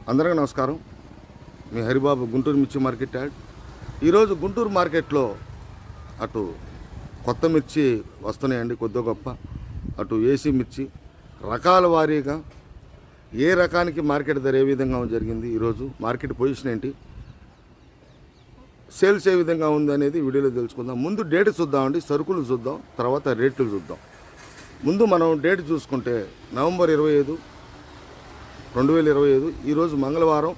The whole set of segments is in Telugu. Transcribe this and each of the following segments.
అందరికీ నమస్కారం. మీ హరిబాబు గుంటూరు మిర్చి మార్కెట్ యాడ్. ఈరోజు గుంటూరు మార్కెట్లో అటు కొత్త మిర్చి వస్తున్నాయండి కొద్ది గొప్ప, అటు ఏసీ మిర్చి రకాల వారీగా ఏ రకానికి మార్కెట్ ధర ఏ విధంగా జరిగింది, ఈరోజు మార్కెట్ పొజిషన్ ఏంటి, సేల్స్ ఏ విధంగా ఉంది అనేది వీడియోలో తెలుసుకుందాం. ముందు డేట్ చూద్దామండి, సరుకులు చూద్దాం, తర్వాత రేట్లు చూద్దాం. ముందు మనం డేట్ చూసుకుంటే నవంబర్ 25, 2025 ఈరోజు మంగళవారం.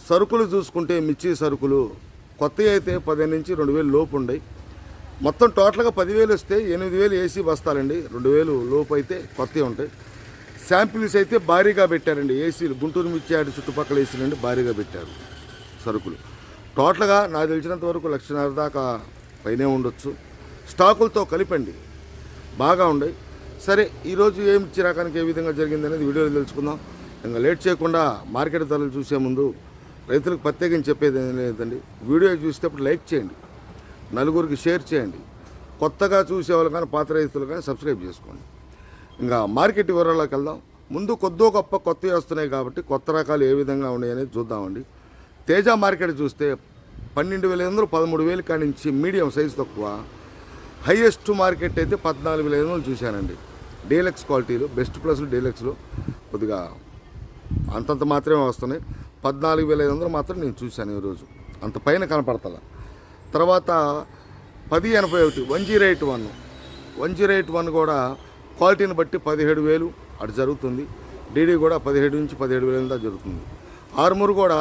సరుకులు చూసుకుంటే మిర్చి సరుకులు కొత్తవి అయితే 10 నుంచి 2000 లోపు ఉన్నాయి. మొత్తం టోటల్గా 10,000 వస్తే 8,000 ఏసీ బస్తాలండి, 2,000 లోపు అయితే కొత్తవి ఉంటాయి. శాంపిల్స్ అయితే భారీగా పెట్టారండి, ఏసీలు గుంటూరు మిర్చి యాడ్ చుట్టుపక్కల ఏసీలండి భారీగా పెట్టారు సరుకులు. టోటల్గా నాకు తెలిసినంత వరకు 1,50,000 దాకా పైనే ఉండొచ్చు, స్టాకులతో కలిపండి బాగా ఉన్నాయి. సరే, ఈరోజు ఏ మిర్చి రకానికి ఏ విధంగా జరిగింది అనేది వీడియోలో తెలుసుకుందాం. ఇంకా లేట్ చేయకుండా మార్కెట్ ధరలు చూసే ముందు రైతులకు ప్రత్యేకించి చెప్పేది ఏం లేదండి, వీడియో చూసేటప్పుడు లైక్ చేయండి, నలుగురికి షేర్ చేయండి, కొత్తగా చూసేవాళ్ళు కానీ పాత రైతులు కానీ సబ్స్క్రైబ్ చేసుకోండి. ఇంకా మార్కెట్ వివరాల్లోకి వెళ్దాం. ముందు కొద్దో గొప్ప కొత్తవి వస్తున్నాయి కాబట్టి కొత్త రకాలు ఏ విధంగా ఉన్నాయి అనేది చూద్దామండి. తేజ మార్కెట్ చూస్తే 12,500, 13,000 కాడి నుంచి మీడియం సైజు తక్కువ, హైయెస్ట్ మార్కెట్ అయితే 14,500 చూశానండి. డీలక్స్ క్వాలిటీలు, బెస్ట్ ప్లస్లు డీలక్స్లు కొద్దిగా అంతంత మాత్రమే వస్తున్నాయి. 14,500 మాత్రం నేను చూశాను ఈరోజు, అంత పైన కనపడతా. తర్వాత 1081 108.1 కూడా క్వాలిటీని బట్టి 17,000 అటు జరుగుతుంది. డీడీ కూడా 17 నుంచి 17,000 దాకా జరుగుతుంది. ఆర్మూర్ కూడా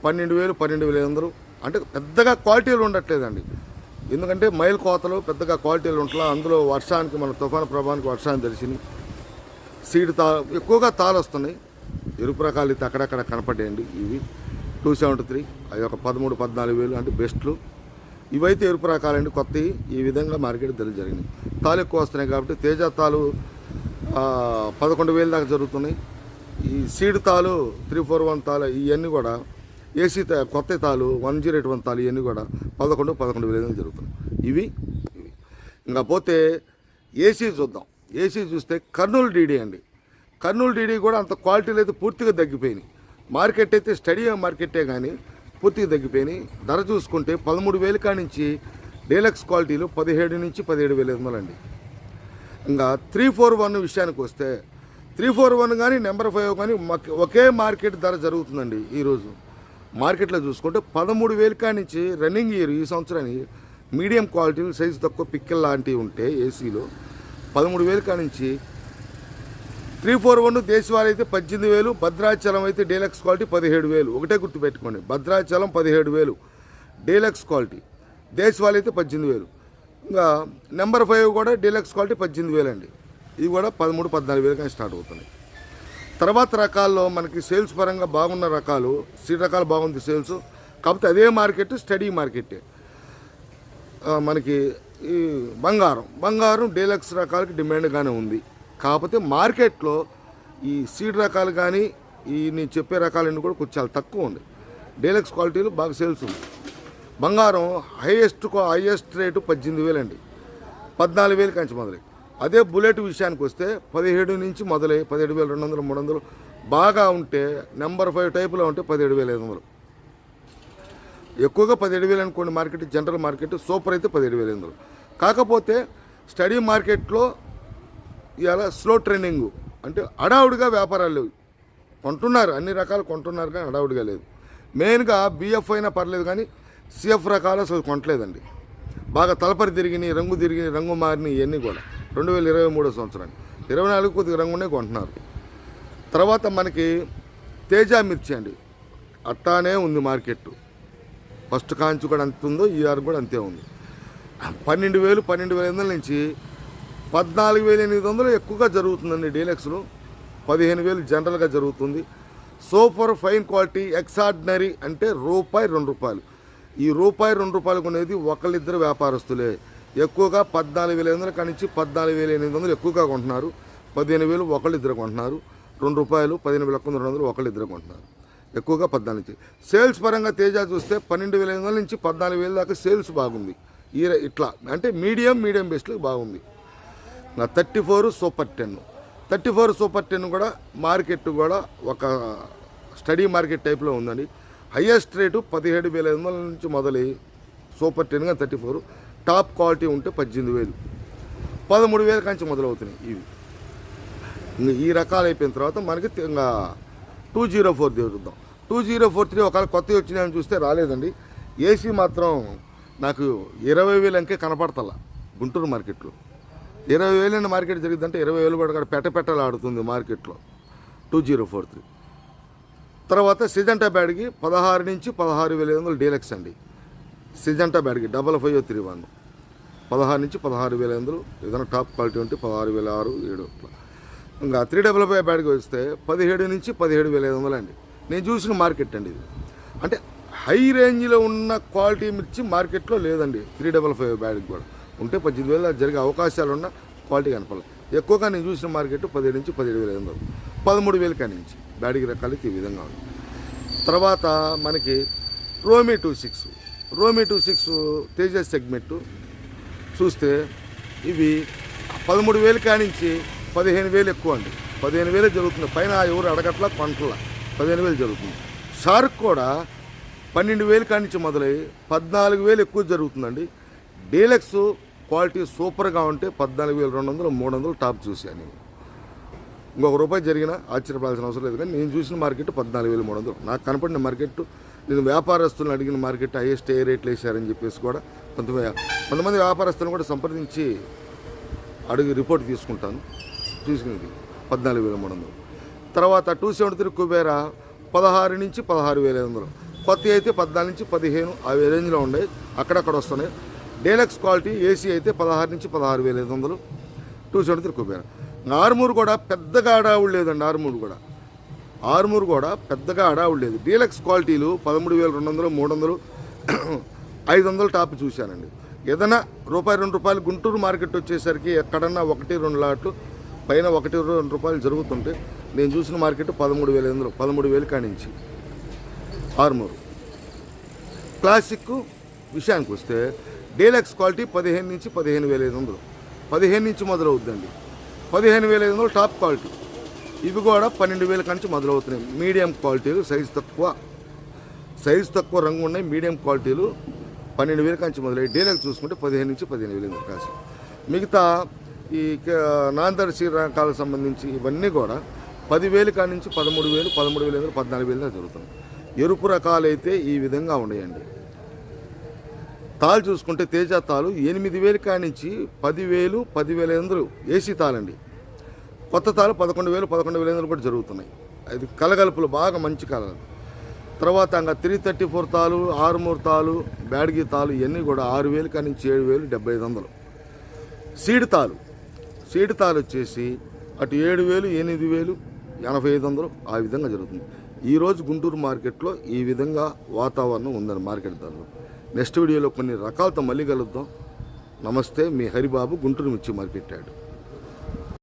12,000, 12,500. అంటే పెద్దగా క్వాలిటీలు ఉండట్లేదండి, ఎందుకంటే మైల్ కోతలు పెద్దగా క్వాలిటీలు ఉంటలా. అందులో వర్షానికి మన తుఫాను ప్రభావానికి వర్షాన్ని తెలిసింది, సీడ్ ఎక్కువగా తాలు వస్తున్నాయి. ఎరుపు రకాలు అయితే అక్కడక్కడ కనపడేయండి. ఇవి 273, అవి ఒక 13,000-14,000 అంటే బెస్ట్లు. ఇవైతే ఎరుపు రకాలండి కొత్తవి. ఈ విధంగా మార్కెట్ ధరలు జరిగినాయి. తాలు ఎక్కువ వస్తున్నాయి కాబట్టి తేజ తాలు 11,000 దాకా జరుగుతున్నాయి. ఈ సీడ్ తాలు 341 తాలు ఇవన్నీ కూడా ఏసీ కొత్త తాలు 108.1 తాలు ఇవన్నీ కూడా 11,000 జరుగుతున్నాయి. ఇవి ఇంకా పోతే ఏసీ చూద్దాం. ఏసీ చూస్తే కర్నూలు డీడీ అండి. కర్నూలు డీడీ కూడా అంత క్వాలిటీలు అయితే పూర్తిగా తగ్గిపోయినాయి. మార్కెట్ అయితే స్టడీ మార్కెటే కానీ పూర్తిగా తగ్గిపోయినాయి. ధర చూసుకుంటే 13,000 కాడి నుంచి డీలక్స్ క్వాలిటీలు 17 నుంచి 17,500 అండి. ఇంకా 341 విషయానికి వస్తే 341 కానీ నెంబర్ 5 కానీ ఒకే మార్కెట్ ధర జరుగుతుందండి. ఈరోజు మార్కెట్లో చూసుకుంటే 13,000 కాడి నుంచి రన్నింగ్ ఇయర్ ఈ సంవత్సరానికి మీడియం క్వాలిటీలు సైజు తక్కువ పిక్కల్ లాంటివి ఉంటే ఏసీలో 13,000 కాడి నుంచి 341 దేశవాళీ అయితే 18,000, భద్రాచలం అయితే డీలక్స్ క్వాలిటీ 17,000. ఒకటే గుర్తుపెట్టుకోండి, భద్రాచలం 17,000 డీలక్స్ క్వాలిటీ, దేశవాళీ అయితే 18,000. ఇంకా నెంబర్ 5 కూడా డీలక్స్ క్వాలిటీ 18,000 అండి. ఇవి కూడా 13,000-14,000 కానీ స్టార్ట్ అవుతున్నాయి. తర్వాత రకాల్లో మనకి సేల్స్ పరంగా బాగున్న రకాలు, సీడ్ రకాలు బాగుంది సేల్స్. కాకపోతే అదే మార్కెట్ స్టడీ మార్కెట్టే. మనకి ఈ బంగారం డీలక్స్ రకాలకి డిమాండ్గానే ఉంది. కాకపోతే మార్కెట్లో ఈ సీడ్ రకాలు కానీ ఈ నేను చెప్పే రకాలన్నీ కూడా కొంచెం చాలా తక్కువ ఉంది. డీలక్స్ క్వాలిటీలు బాగా సేల్స్ ఉంది. బంగారం హైయెస్ట్ రేటు 18,000 అండి, 14,000 కంచి మొదలై. అదే బుల్లెట్ విషయానికి వస్తే 17 నుంచి మొదలై 17,200, 300 బాగా ఉంటే నెంబర్ 5 టైపులో ఉంటే 17,500. ఎక్కువగా 17,000 అనుకోండి మార్కెట్, జనరల్ మార్కెట్. సూపర్ అయితే 17,500. కాకపోతే స్టడీ మార్కెట్లో ఇవాళ స్లో ట్రెండింగ్, అంటే అడావుడిగా వ్యాపారాలు లేవు. కొంటున్నారు, అన్ని రకాలు కొంటున్నారు కానీ అడావుడిగా లేదు. మెయిన్గా బిఎఫ్ అయినా పర్లేదు కానీ సిఎఫ్ రకాలు అసలు కొనట్లేదండి. బాగా తలపరి తిరిగినాయి, రంగు మారినాయి. ఇవన్నీ కూడా 2023 సంవత్సరానికి 24 కొద్దిగా రంగునే కొంటున్నారు. తర్వాత మనకి తేజ మిర్చి అండి, అట్టానే ఉంది మార్కెట్. ఫస్ట్ కాంచి కూడా అంత ఉందో ఈ ఆరు కూడా అంతే ఉంది. 12,000, 12,500 నుంచి 14,800 ఎక్కువగా జరుగుతుందండి డీలక్స్లో. 15,000 జనరల్గా జరుగుతుంది. సూపర్ ఫైన్ క్వాలిటీ ఎక్సార్డినరీ అంటే రూపాయి 2 రూపాయలు. ఈ రూపాయి 2 రూపాయలు కొనేది ఒకళ్ళిద్దరు వ్యాపారస్తులే. ఎక్కువగా 14,500 కాడి నుంచి 14,800 ఎక్కువగా కొంటున్నారు. 15,000 ఒకళ్ళిద్దరు కొంటున్నారు. 2 రూపాయలు 15,200 ఒకళ్ళిద్దరు కొంటున్నారు. ఎక్కువగా 14 నుంచి. సేల్స్ పరంగా తేజ చూస్తే 12,500 నుంచి 14,000 దాకా సేల్స్ బాగుంది. ఇట్లా అంటే మీడియం బెస్ట్లకు బాగుంది. 34 సూపర్ 10 కూడా మార్కెట్ కూడా ఒక స్టడీ మార్కెట్ టైప్లో ఉందండి. హయ్యెస్ట్ రేటు 17,500 నుంచి మొదలై సూపర్ 10గా 34, టాప్ క్వాలిటీ ఉంటే 18,000, 13,000 కాంచి మొదలవుతున్నాయి ఇవి. ఇంకా ఈ రకాలు అయిపోయిన తర్వాత మనకి ఇంకా 204 చూద్దాం. 2043 ఒకవేళ కొత్తవి వచ్చినాయని చూస్తే రాలేదండి. ఏసీ మాత్రం నాకు 20,000 అంకే కనపడతలా గుంటూరు మార్కెట్లో. 20,000 మార్కెట్ జరిగిందంటే 20,000 కూడా పెట్టలాడుతుంది మార్కెట్లో 2043. తర్వాత సిజంటా బ్యాడ్కి 16 నుంచి 16,500 డీలక్స్ అండి. సిజంటా బ్యాడ్కి 5531 16 నుంచి 16,500, ఏదైనా టాప్ క్వాలిటీ ఉంటే 16,600, 7 అట్లా. ఇంకా 355 బ్యాడ్కి వస్తే 17 నుంచి 17,500 అండి. నేను చూసిన మార్కెట్ అండి ఇది. అంటే హై రేంజ్లో ఉన్న క్వాలిటీ మిర్చి మార్కెట్లో లేదండి. 355 బ్యాడ్కి కూడా ఉంటే 18,000 జరిగే అవకాశాలు ఉన్న క్వాలిటీ కనపడలేదు. ఎక్కువగా నేను చూసిన మార్కెట్ 17 నుంచి 17,500, 13,000 కాడి నుంచి బ్యాడ్కి రకాలకి ఈ విధంగా ఉంది. తర్వాత మనకి రోమి 26 తేజస్ సెగ్మెంట్ చూస్తే ఇవి 13,000 కాడి నుంచి 15,000 ఎక్కువ అండి. 15,000 జరుగుతుంది. పైన ఎవరు అడగట్లా కొనట్లా 15,000 జరుగుతుంది. షార్క్ కూడా 12,000 కాడి నుంచి మొదలై 14,000 ఎక్కువ జరుగుతుందండి. డీలక్స్ క్వాలిటీ సూపర్గా ఉంటే 14,200, 300 టాప్ చూశాను నేను. ఇంకొక రూపాయి జరిగినా ఆశ్చర్యపడాల్సిన అవసరం లేదు. కానీ నేను చూసిన మార్కెట్ 14,300. నాకు కనపడిన మార్కెట్, నేను వ్యాపారస్తులను అడిగిన మార్కెట్ హైయెస్ట్ ఏ రేట్లు వేసారని చెప్పేసి కూడా కొంతమంది వ్యాపారస్తులను కూడా సంప్రదించి అడిగి రిపోర్ట్ తీసుకుంటాను. చూసుకునేది 14,300. తర్వాత 273 కుబేరా 16 నుంచి 16,500, కొత్త అయితే 14 నుంచి 15 ఆ రేంజ్లో ఉన్నాయి, అక్కడక్కడ వస్తున్నాయి. డీలక్స్ క్వాలిటీ ఏసీ అయితే 16 నుంచి 16,500 273 కుబేరా. ఆర్మూర్ కూడా పెద్దగా అడావుడు లేదండి. ఆర్మూర్ కూడా పెద్దగా అడావుడు లేదు. డీలక్స్ క్వాలిటీలు 13,200, 300, 500 టాప్ చూశానండి. ఏదైనా ₹2 గుంటూరు మార్కెట్ వచ్చేసరికి ఎక్కడన్నా 1-2 లాట్లు పైన 1-2 రూపాయలు జరుగుతుంటే నేను చూసిన మార్కెట్ 13,500, 13,000 కాడి నుంచి. ఆర్మూర్ క్లాసిక్ విషయానికి వస్తే డీలక్స్ క్వాలిటీ 15 నుంచి 15,500, 15 నుంచి మొదలవుద్దండి. 15,500 టాప్ క్వాలిటీ. ఇవి కూడా 12,000 నుంచి మొదలవుతున్నాయి. మీడియం క్వాలిటీలు సైజు తక్కువ రంగు ఉన్నాయి. మీడియం క్వాలిటీలు 12,000 నుంచి మొదలయ్యి. డీలక్స్ చూసుకుంటే 15 నుంచి 15,000 కాసి. మిగతా ఈ నాందర్శి రకాలకు సంబంధించి ఇవన్నీ కూడా 10,000 కాడి నుంచి 13,000, 13,500, 14,000 జరుగుతున్నాయి. ఎరుపు రకాలు అయితే ఈ విధంగా ఉన్నాయండి. తాళ్ళు చూసుకుంటే తేజ తాలు 8,000 కాడి నుంచి 10,000, 10,500 ఏసీ తాళండి. కొత్త తాలు 11,000, 11,500 కూడా జరుగుతున్నాయి. అది కలగలుపులు బాగా మంచి కలగలు. తర్వాత ఇంకా 334 తాలు, ఆర్మూర్ తాలు, బ్యాడ్గి తాలు ఇవన్నీ కూడా 6,000 కాడి నుంచి 7,000, 7,500. సీడ్ తాలు వచ్చేసి అటు 7,000, 8,000, 8,500 ఆ విధంగా జరుగుతుంది. ఈరోజు గుంటూరు మార్కెట్లో ఈ విధంగా వాతావరణం ఉందని మార్కెట్ ధరలు. నెక్స్ట్ వీడియోలో కొన్ని రకాలతో మళ్ళీ కలుద్దాం. నమస్తే, మీ హరిబాబు, గుంటూరు మిర్చి మార్కెట్ యాడ్.